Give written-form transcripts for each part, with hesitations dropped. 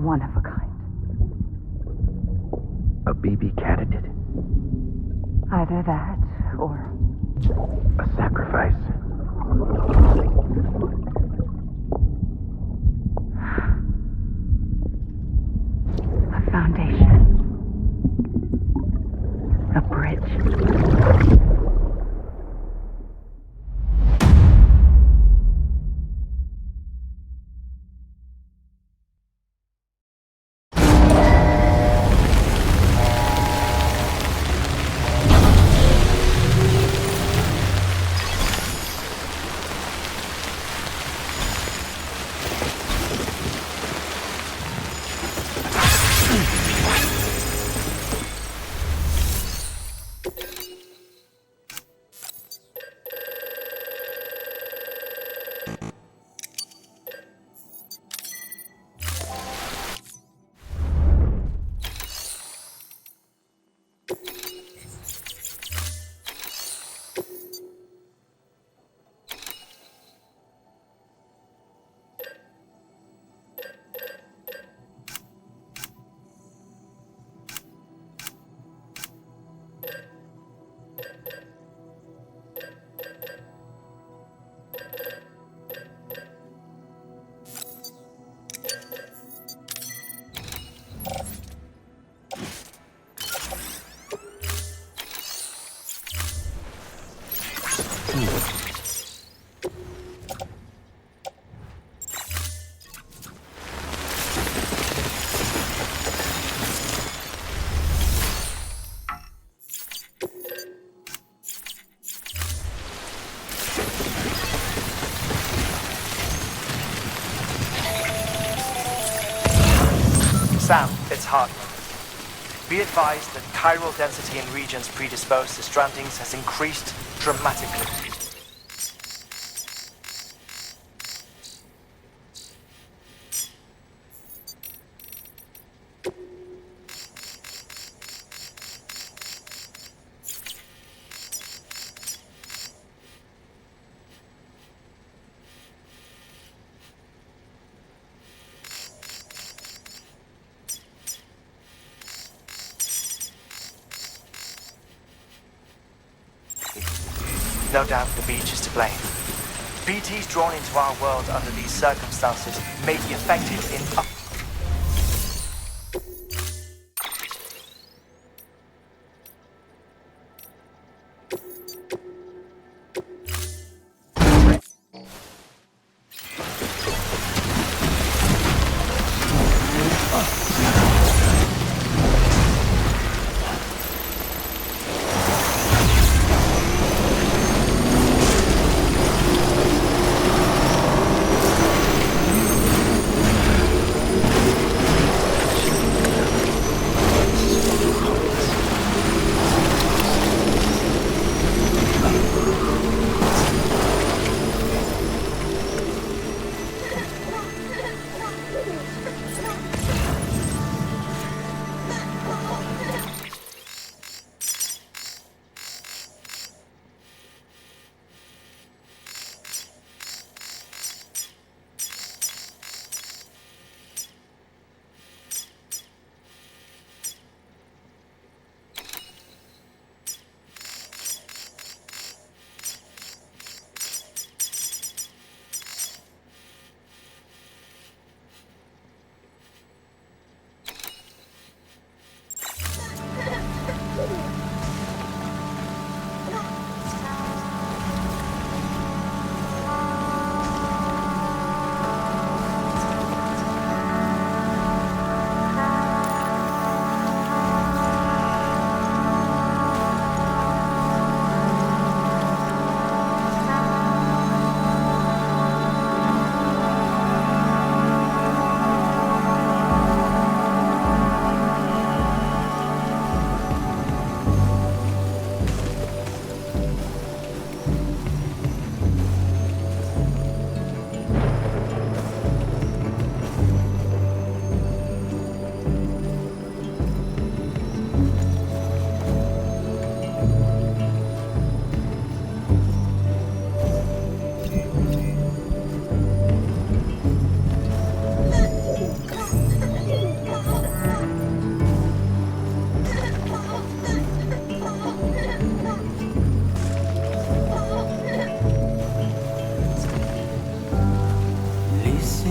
one of a kind. A baby candidate? Either that, or... a sacrifice. A foundation. A bridge. Sam, it's Hardman. Be advised that chiral density in regions predisposed to strandings has increased dramatically. No doubt the beach is to blame. BTs drawn into our world under these circumstances may be effective in...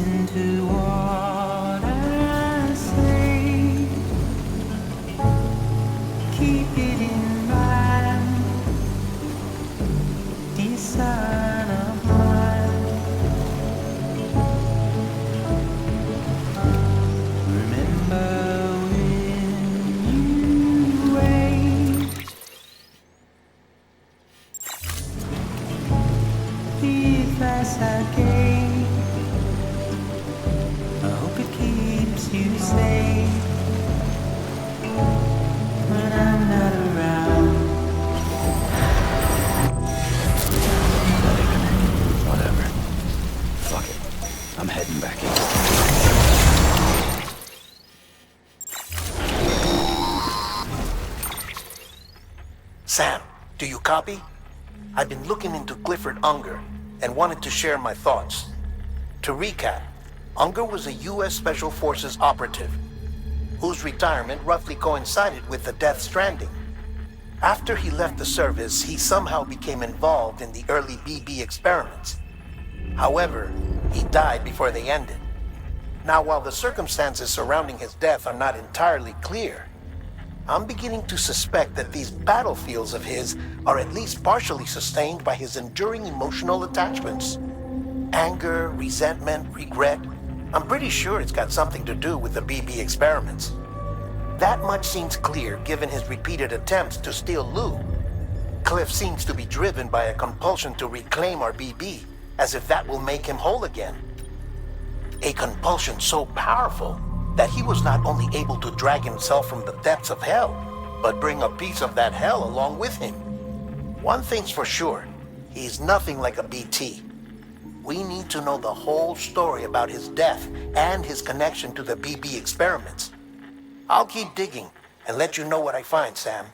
Listen to what I say. Keep it in mind, dear son of mine. Remember when you wait, the advice I gave. I hope it keeps you safe when I'm not around. Whatever. Fuck it. I'm heading back in. Sam, do you copy? I've been looking into Clifford Unger and wanted to share my thoughts. To recap, Unger was a U.S. Special Forces operative whose retirement roughly coincided with the death Stranding. After he left the service, he somehow became involved in the early BB experiments. However, he died before they ended. Now, while the circumstances surrounding his death are not entirely clear, I'm beginning to suspect that these battlefields of his are at least partially sustained by his enduring emotional attachments. Anger, resentment, regret. I'm pretty sure it's got something to do with the BB experiments. That much seems clear given his repeated attempts to steal Lou. Cliff seems to be driven by a compulsion to reclaim our BB, as if that will make him whole again. A compulsion so powerful that he was not only able to drag himself from the depths of hell, but bring a piece of that hell along with him. One thing's for sure, he's nothing like a BT. We need to know the whole story about his death and his connection to the BB experiments. I'll keep digging and let you know what I find, Sam.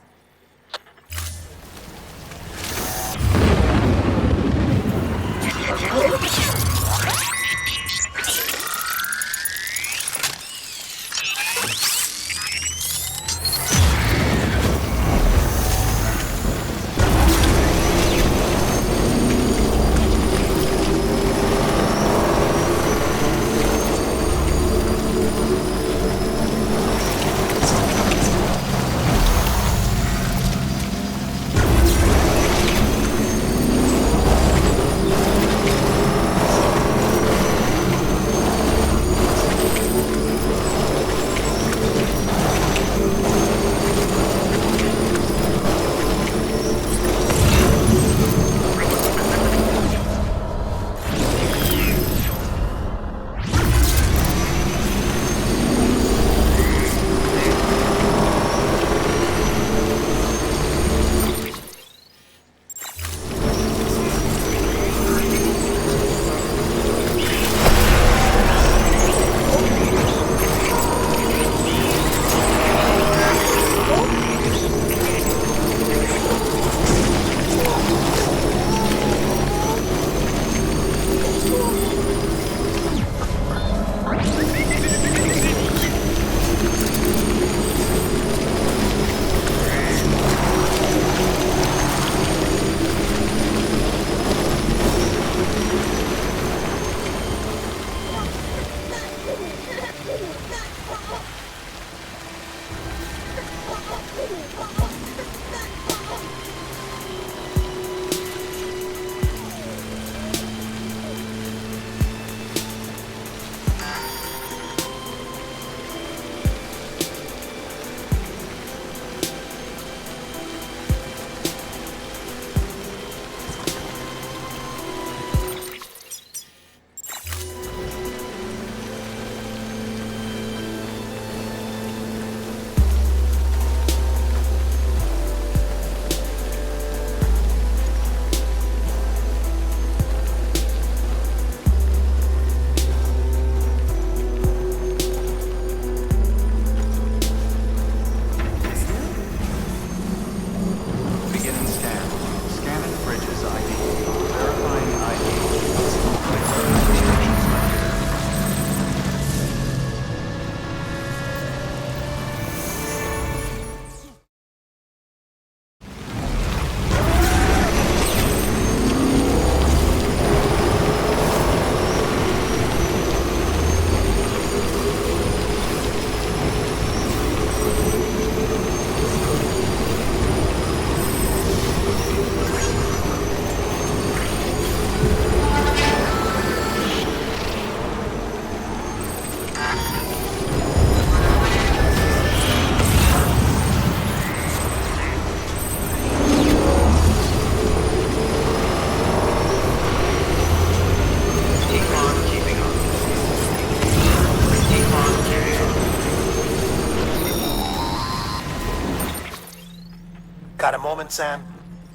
moment, Sam?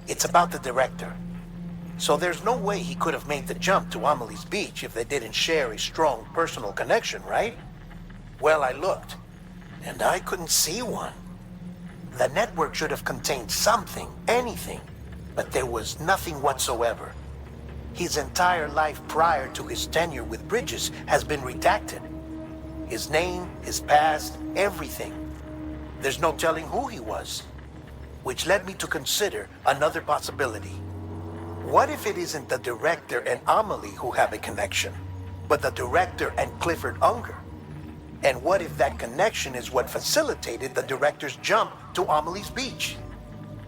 It's about the director. So there's no way he could have made the jump to Amelie's Beach if they didn't share a strong personal connection, right? Well, I looked, and I couldn't see one. The network should have contained something, anything, but there was nothing whatsoever. His entire life prior to his tenure with Bridges has been redacted. His name, his past, everything. There's no telling who he was. Which led me to consider another possibility. What if it isn't the director and Amelie who have a connection, but the director and Clifford Unger? And what if that connection is what facilitated the director's jump to Amelie's Beach?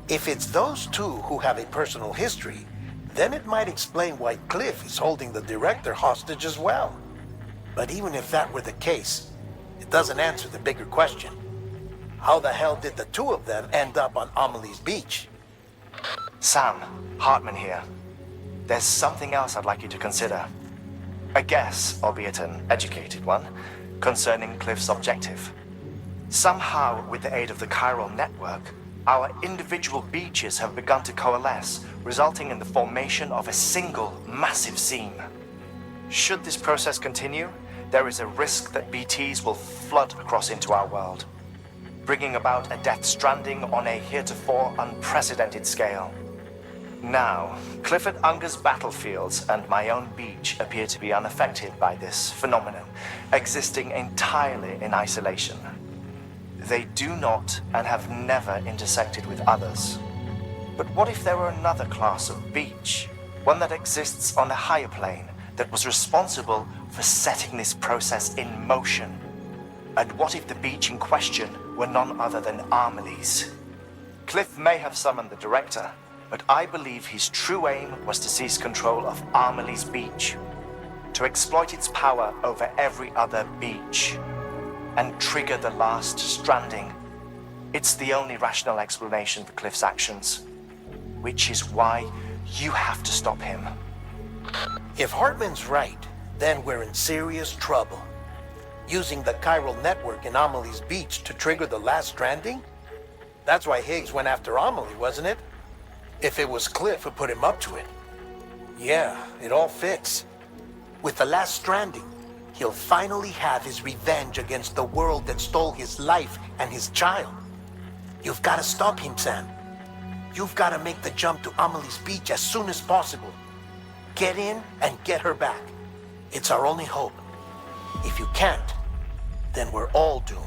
If it's those two who have a personal history, then it might explain why Cliff is holding the director hostage as well. But even if that were the case, it doesn't answer the bigger question. How the hell did the two of them end up on Amelie's Beach? Sam, Hartman here. There's something else I'd like you to consider. A guess, albeit an educated one, concerning Cliff's objective. Somehow, with the aid of the chiral network, our individual beaches have begun to coalesce, resulting in the formation of a single massive seam. Should this process continue, there is a risk that BTs will flood across into our world, bringing about a death stranding on a heretofore unprecedented scale. Now, Clifford Unger's battlefields and my own beach appear to be unaffected by this phenomenon, existing entirely in isolation. They do not and have never intersected with others. But what if there were another class of beach, one that exists on a higher plane, that was responsible for setting this process in motion? And what if the beach in question were none other than Amelie's? Cliff may have summoned the director, but I believe his true aim was to seize control of Amelie's Beach, to exploit its power over every other beach, and trigger the last stranding. It's the only rational explanation for Cliff's actions, which is why you have to stop him. If Hartman's right, then we're in serious trouble. Using the chiral network in Amelie's Beach to trigger the last stranding? That's why Higgs went after Amelie, wasn't it? If it was Cliff who put him up to it. Yeah, it all fits. With the last stranding, he'll finally have his revenge against the world that stole his life and his child. You've got to stop him, Sam. You've got to make the jump to Amelie's Beach as soon as possible. Get in and get her back. It's our only hope. If you can't, then we're all doomed.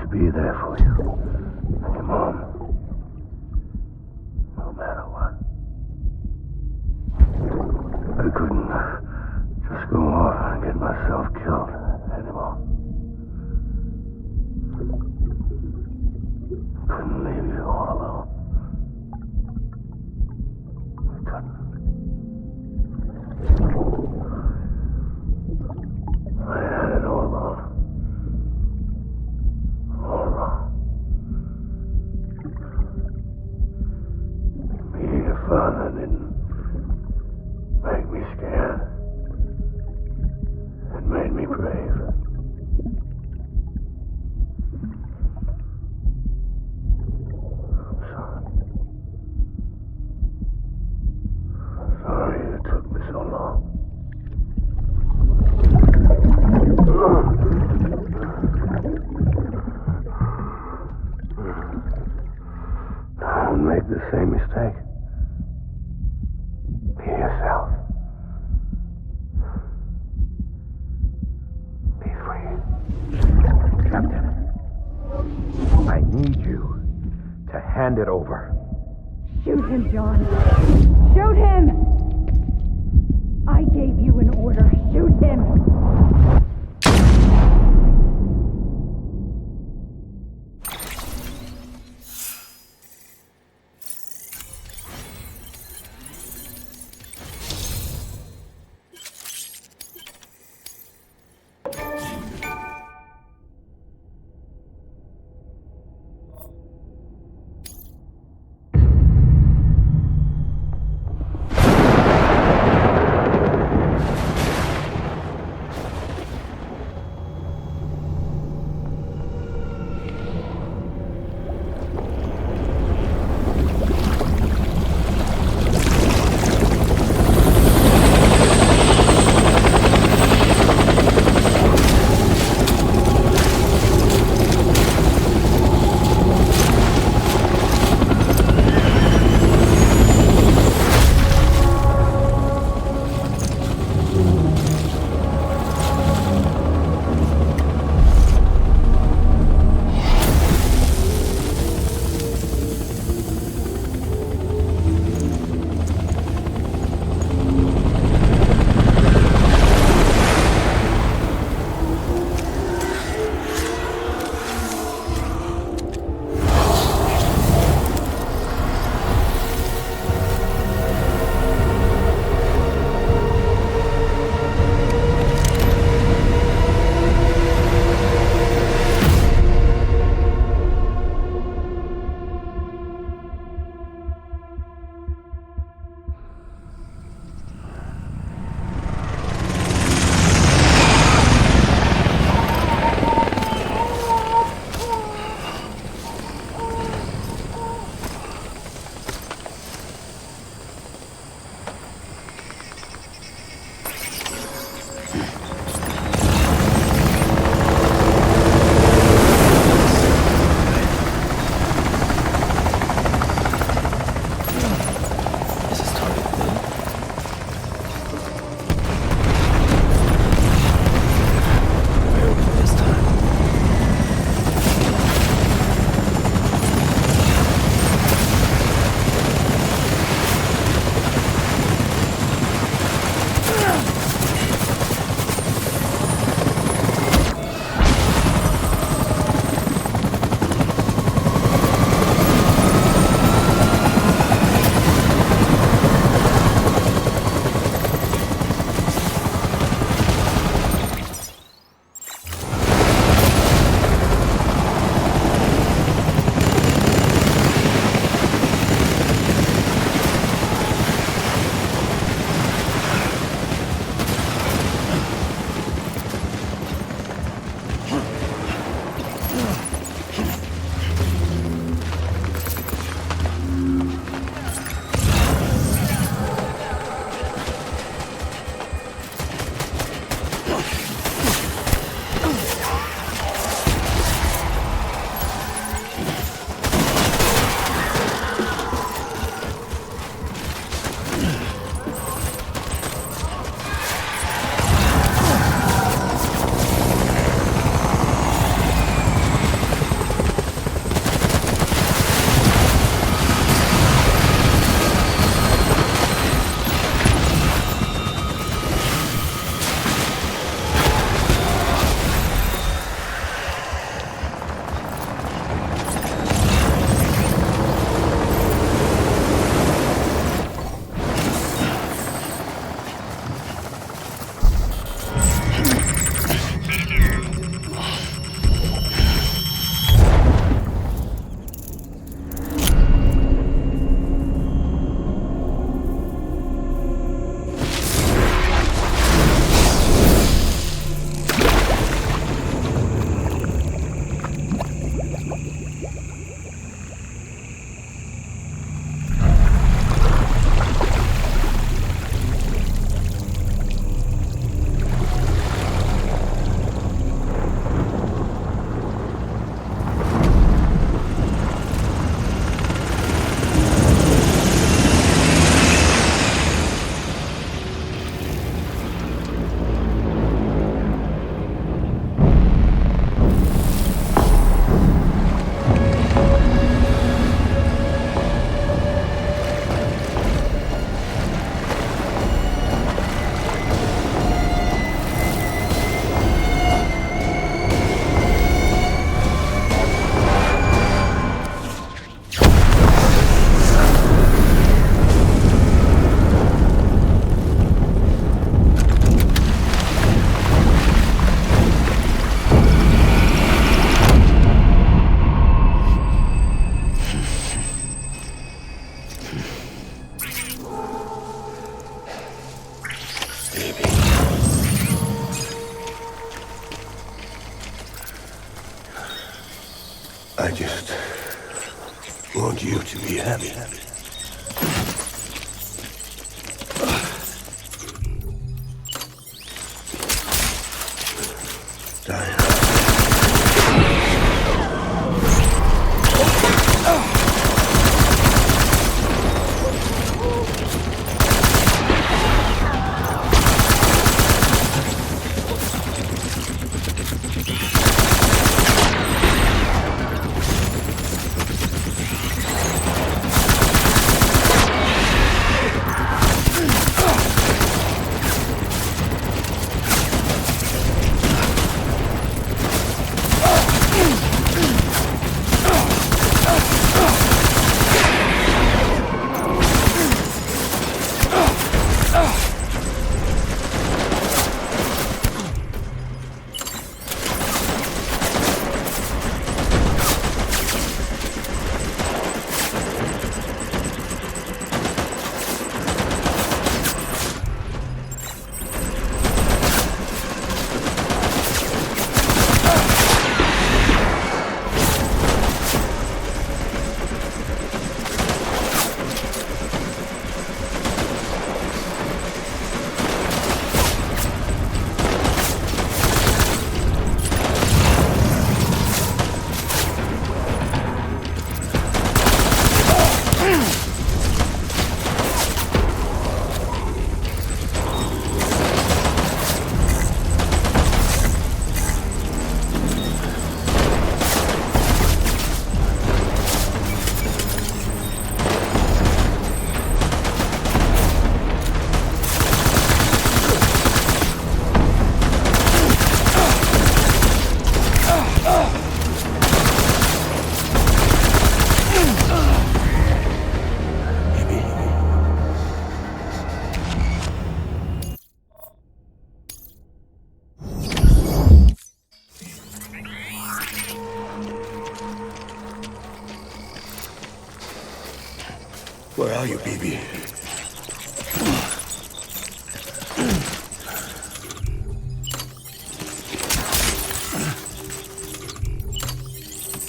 Be there for you. And your mom. No matter what. I couldn't just go off and get myself killed anymore. Couldn't leave you all alone. I couldn't. I had it all wrong. All wrong. Being a father didn't make me scared. It made me brave. I'm sorry. I'm sorry it took me so long. make the same mistake. Be yourself. Be free. Captain, I need you to hand it over. Shoot him, John. Shoot him! I gave you an order. Shoot him! I just want you to be happy. Diana. Where are you, BB?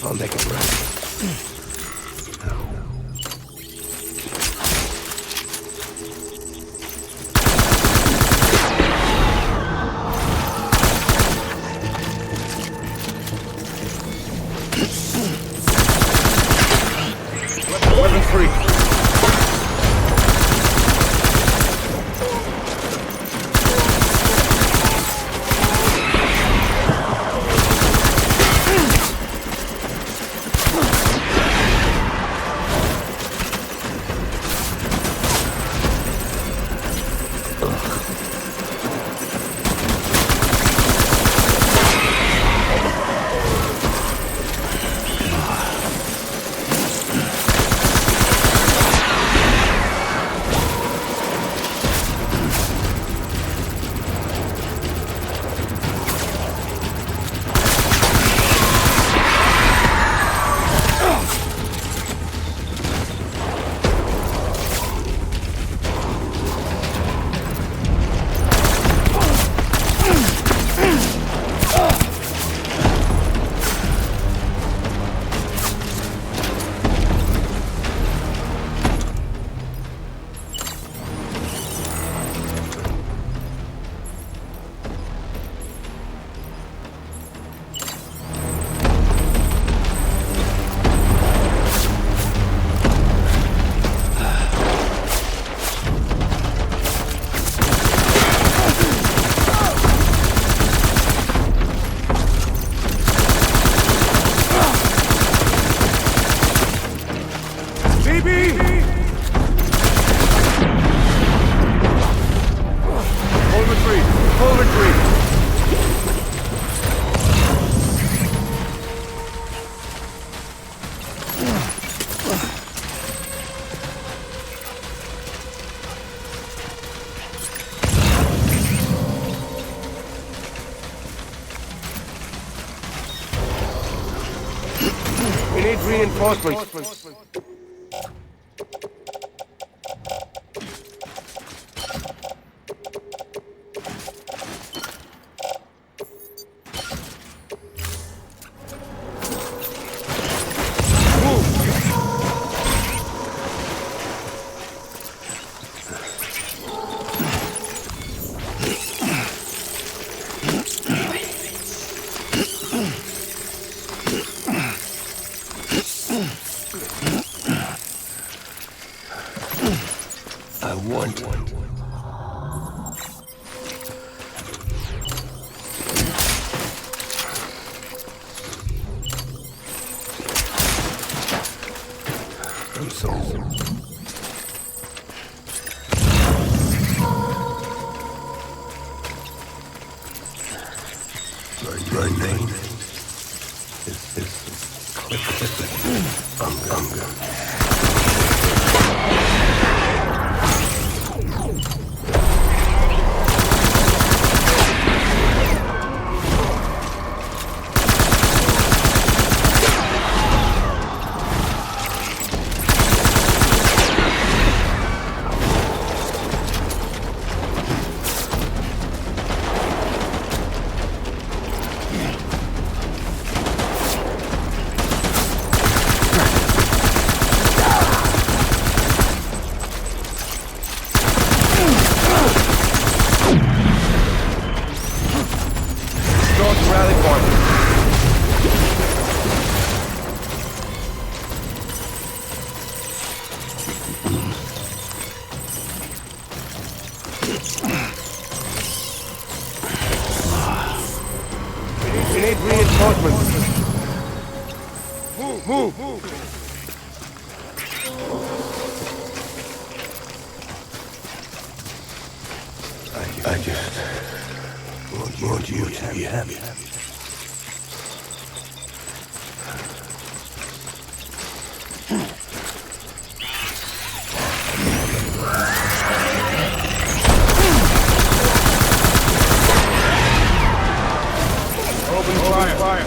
I'll make it right. Weapon free. We need reinforcements. want one. I'm sorry. My name is Clifford Unger. We need reinforcements. Move! I just want you to be happy. Open fire.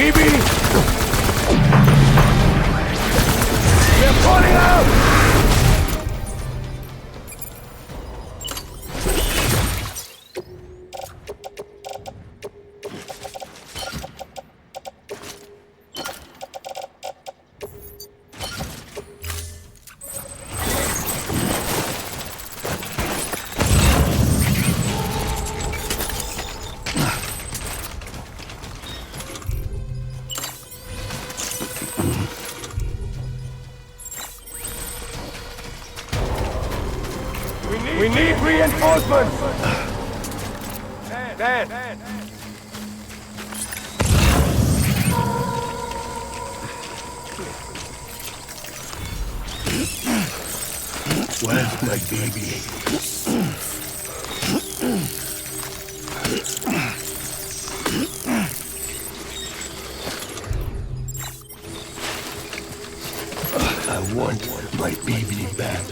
BB! They're falling out! We need reinforcements! Dad! Where's my baby? I want my baby back.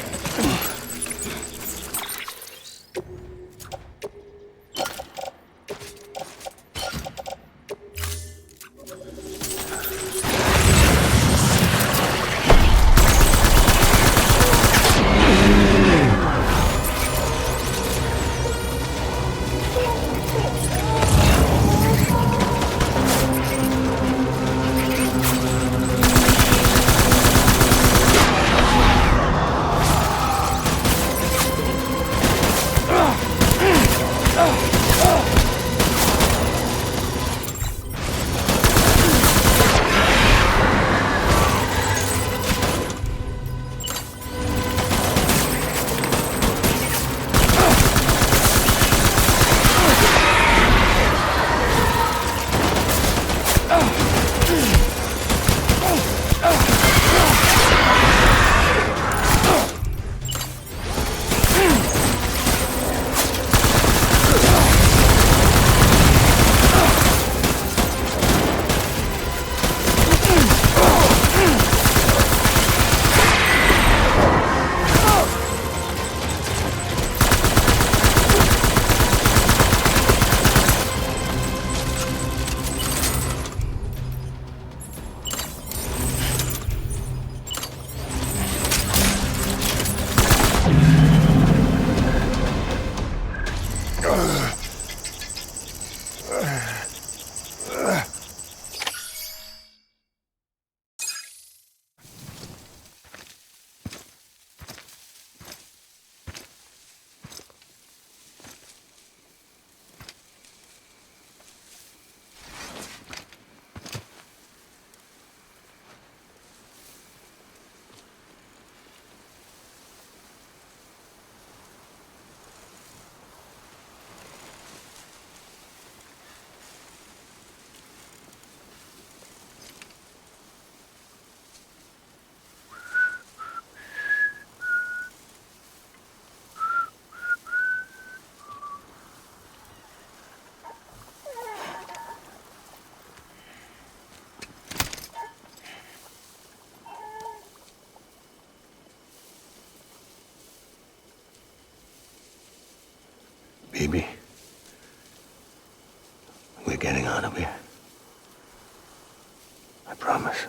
getting out of here. I promise.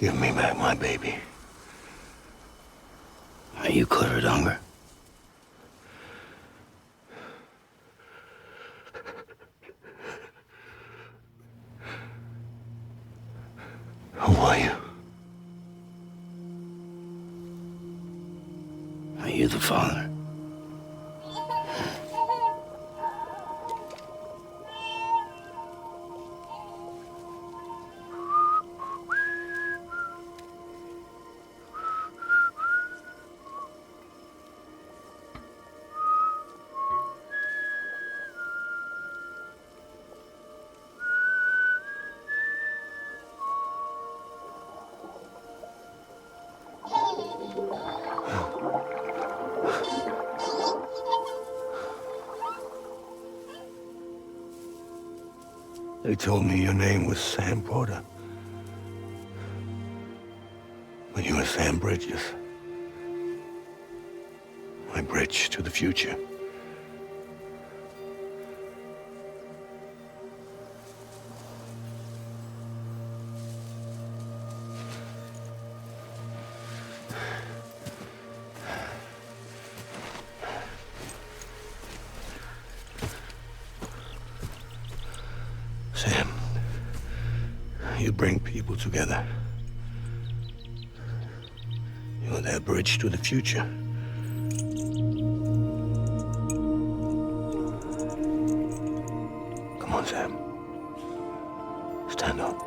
Give me back my baby. Are you Clifford Unger? Who are you? Are you the father? They told me your name was Sam Porter. But you were Sam Bridges. My bridge to the future. Sam, you bring people together. You're their bridge to the future. Come on, Sam. Stand up.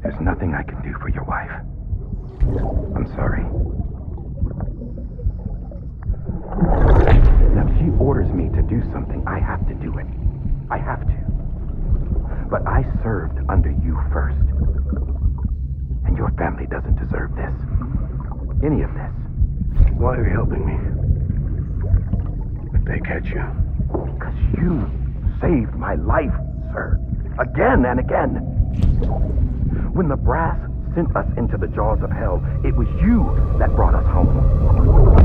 There's nothing I can do for your wife. I'm sorry. Now, if she orders me to do something, I have to do it. I have to. But I served under you first. And your family doesn't deserve this. Any of this. Why are you helping me? If they catch you. Because you saved my life, sir. Again and again. When the brass sent us into the jaws of hell, it was you that brought us home.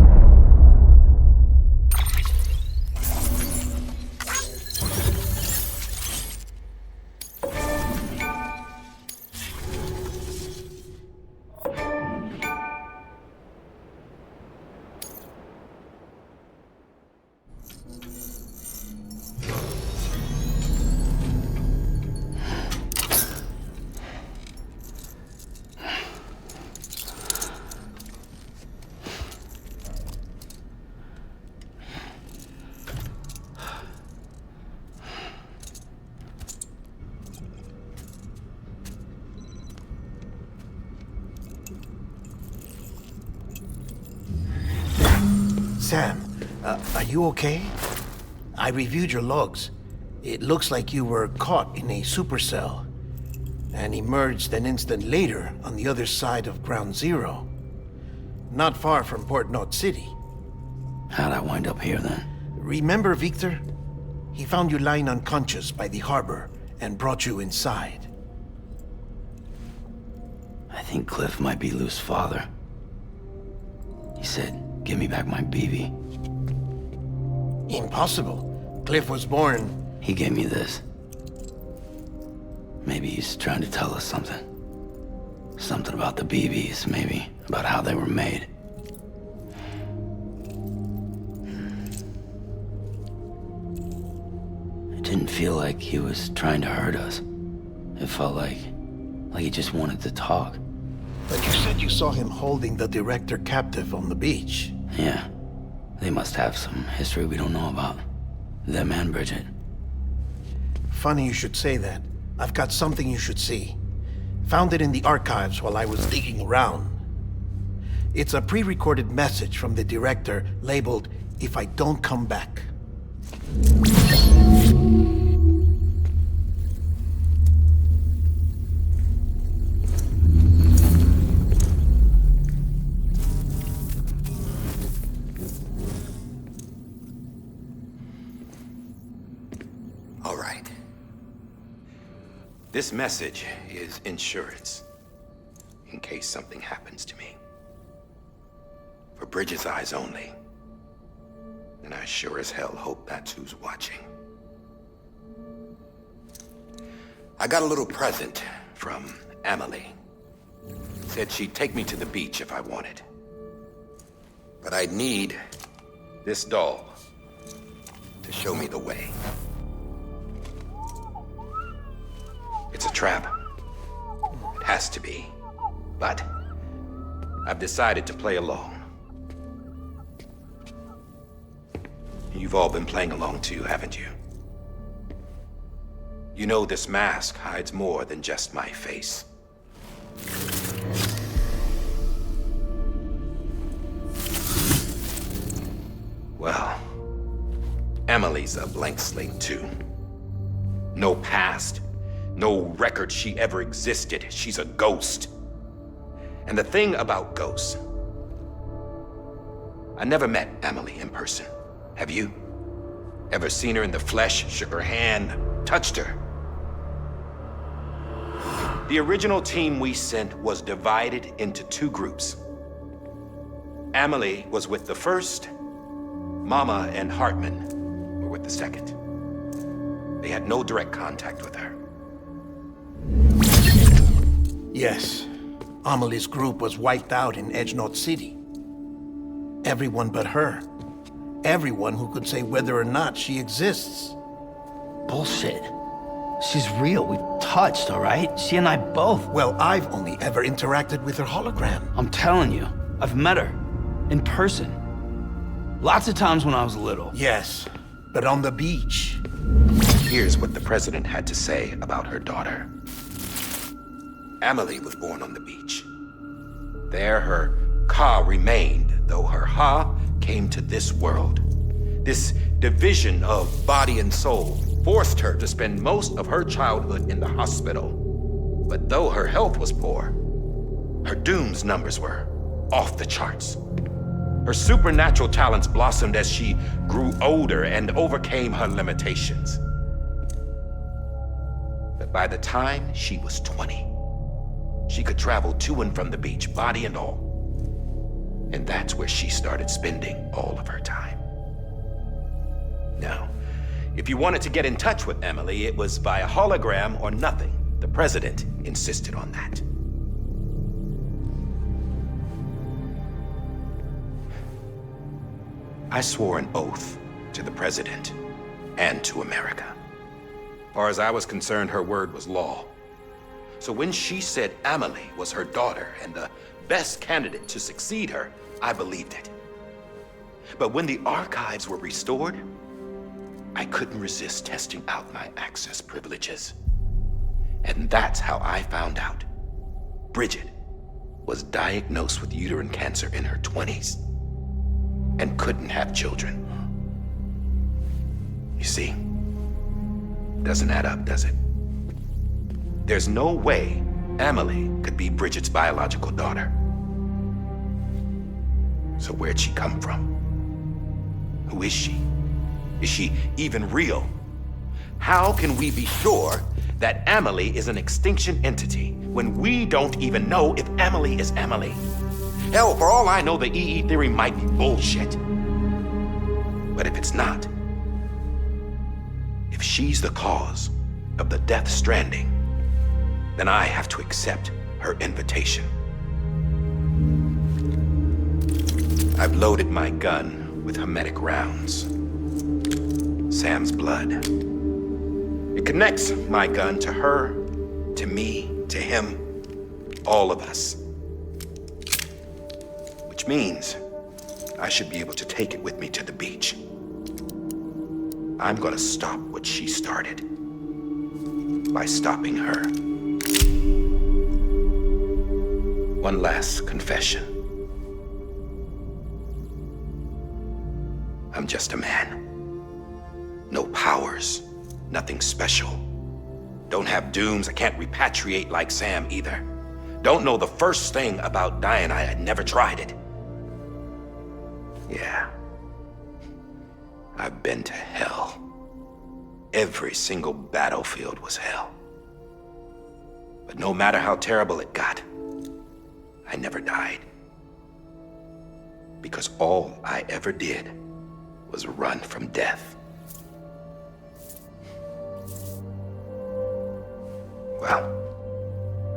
Sam, are you okay? I reviewed your logs. It looks like you were caught in a supercell and emerged an instant later on the other side of Ground Zero. Not far from Port Knot City. How'd I wind up here then? Remember Victor? He found you lying unconscious by the harbor and brought you inside. I think Cliff might be Lou's father. He said, give me back my BB. Impossible. Cliff was born... He gave me this. Maybe he's trying to tell us something. Something about the BBs, maybe. About how they were made. It didn't feel like he was trying to hurt us. It felt like he just wanted to talk. But you said you saw him holding the director captive on the beach. Yeah. They must have some history we don't know about. Them and Bridget. Funny you should say that. I've got something you should see. Found it in the archives while I was digging around. It's a pre-recorded message from the director labeled, "If I don't come back." All right. This message is insurance, in case something happens to me. For Bridget's eyes only. And I sure as hell hope that's who's watching. I got a little present from Emily. Said she'd take me to the beach if I wanted. But I'd need this doll to show me the way. It's a trap. It has to be. But I've decided to play along. You've all been playing along too, haven't you? You know this mask hides more than just my face. Well, Emily's a blank slate too. No past. No record she ever existed. She's a ghost. And the thing about ghosts, I never met Emily in person. Have you? Ever seen her in the flesh, shook her hand, touched her? The original team we sent was divided into two groups. Emily was with the first. Mama and Hartman were with the second. They had no direct contact with her. Yes. Amelie's group was wiped out in Edge North City. Everyone but her. Everyone who could say whether or not she exists. Bullshit. She's real. We've touched, all right? She and I both. Well, I've only ever interacted with her hologram. I'm telling you, I've met her. In person. Lots of times when I was little. Yes, but on the beach. Here's what the president had to say about her daughter. Emily was born on the beach. There her Ka remained, though her Ha came to this world. This division of body and soul forced her to spend most of her childhood in the hospital. But though her health was poor, her Doom's numbers were off the charts. Her supernatural talents blossomed as she grew older and overcame her limitations. But by the time she was 20, she could travel to and from the beach, body and all. And that's where she started spending all of her time. Now, if you wanted to get in touch with Emily, it was via hologram or nothing. The president insisted on that. I swore an oath to the president and to America. As far as I was concerned, her word was law. So when she said Emily was her daughter and the best candidate to succeed her, I believed it. But when the archives were restored, I couldn't resist testing out my access privileges. And that's how I found out Bridget was diagnosed with uterine cancer in her 20s and couldn't have children. You see, doesn't add up, does it? There's no way Emily could be Bridget's biological daughter. So where'd she come from? Who is she? Is she even real? How can we be sure that Amelie is an extinction entity when we don't even know if Amelie is Amelie? Hell, for all I know, the EE theory might be bullshit. But if it's not, if she's the cause of the death stranding, then I have to accept her invitation. I've loaded my gun with hermetic rounds. Sam's blood. It connects my gun to her, to me, to him, all of us. Which means I should be able to take it with me to the beach. I'm gonna stop what she started by stopping her. One last confession. I'm just a man. No powers, nothing special. Don't have dooms, I can't repatriate like Sam either. Don't know the first thing about dying, I had never tried it. Yeah. I've been to hell. Every single battlefield was hell. But no matter how terrible it got, I never died. Because all I ever did was run from death. Well,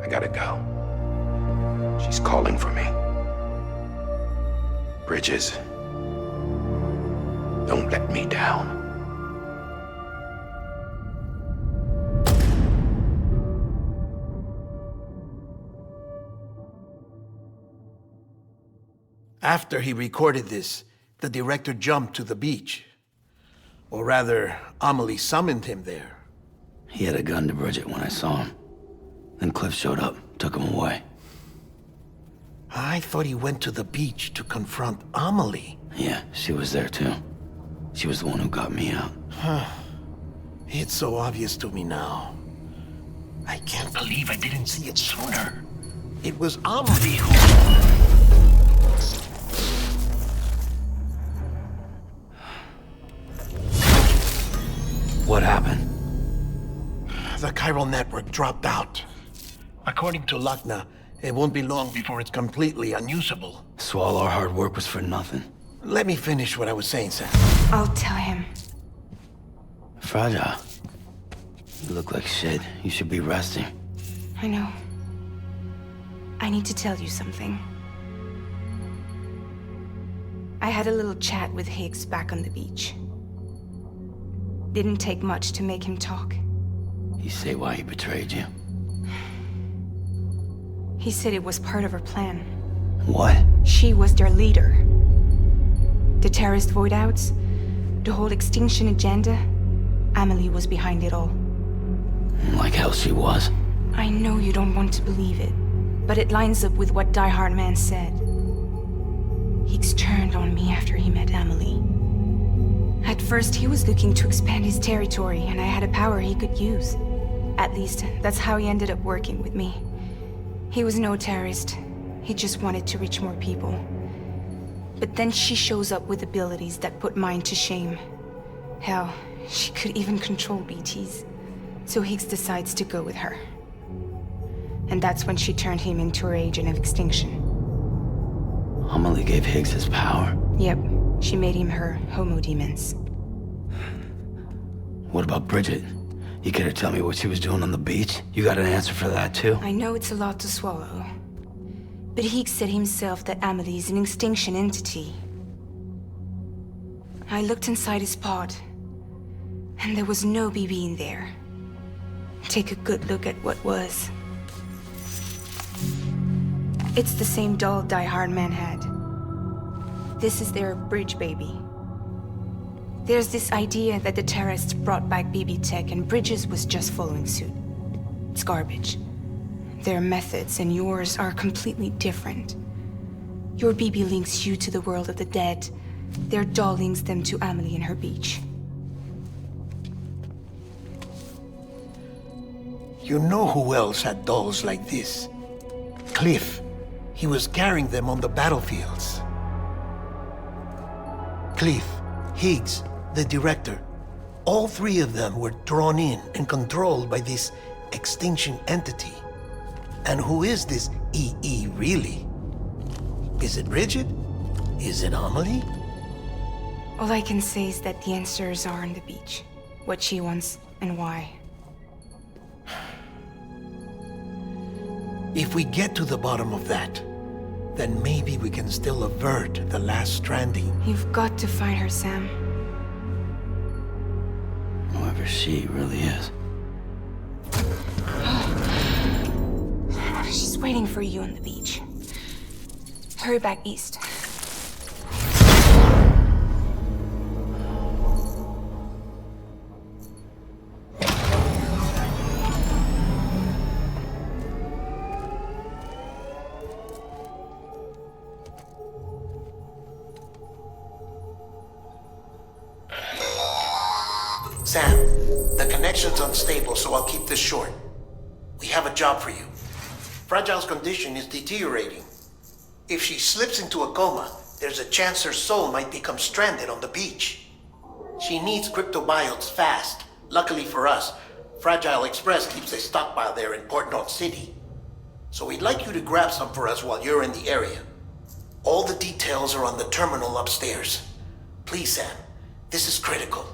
I gotta go. She's calling for me. Bridges, don't let me down. After he recorded this, the director jumped to the beach. Or rather, Amelie summoned him there. He had a gun to Bridget when I saw him. Then Cliff showed up, took him away. I thought he went to the beach to confront Amelie. Yeah, she was there too. She was the one who got me out. It's so obvious to me now. I can't believe I didn't see it sooner. It was Amelie who... What happened? The chiral network dropped out. According to Lakna, it won't be long before it's completely unusable. So all our hard work was for nothing. Let me finish what I was saying, Sam. I'll tell him. Fragile. You look like shit. You should be resting. I know. I need to tell you something. I had a little chat with Higgs back on the beach. Didn't take much to make him talk. You say why he betrayed you? He said it was part of her plan. What? She was their leader. The terrorist voidouts, the whole extinction agenda, Amelie was behind it all. Like hell she was. I know you don't want to believe it, but it lines up with what Die Hard Man said. Higgs turned on me after he met Amelie. At first, he was looking to expand his territory, and I had a power he could use. At least, that's how he ended up working with me. He was no terrorist. He just wanted to reach more people. But then she shows up with abilities that put mine to shame. Hell, she could even control BTs. So Higgs decides to go with her. And that's when she turned him into her agent of extinction. Amelie gave Higgs his power. Yep, she made him her Homo Demons. What about Bridget? You care to tell me what she was doing on the beach? You got an answer for that too? I know it's a lot to swallow. But Higgs said himself that Amelie is an extinction entity. I looked inside his pod, and there was no BB in there. Take a good look at what was. It's the same doll Die Hard Man had. This is their bridge baby. There's this idea that the terrorists brought back BB tech and Bridges was just following suit. It's garbage. Their methods and yours are completely different. Your BB links you to the world of the dead. Their doll links them to Amelie and her beach. You know who else had dolls like this? Cliff. He was carrying them on the battlefields. Cliff, Higgs, the director. All three of them were drawn in and controlled by this extinction entity. And who is this EE really? Is it Bridget? Is it Amelie? All I can say is that the answers are on the beach. What she wants and why. If we get to the bottom of that, then maybe we can still avert the last stranding. You've got to find her, Sam. Whoever she really is. She's waiting for you on the beach. Hurry back east. Sam, the connection's unstable, so I'll keep this short. We have a job for you. Fragile's condition is deteriorating. If she slips into a coma, there's a chance her soul might become stranded on the beach. She needs cryptobiotes fast. Luckily for us, Fragile Express keeps a stockpile there in Port North City. So we'd like you to grab some for us while you're in the area. All the details are on the terminal upstairs. Please, Sam, this is critical.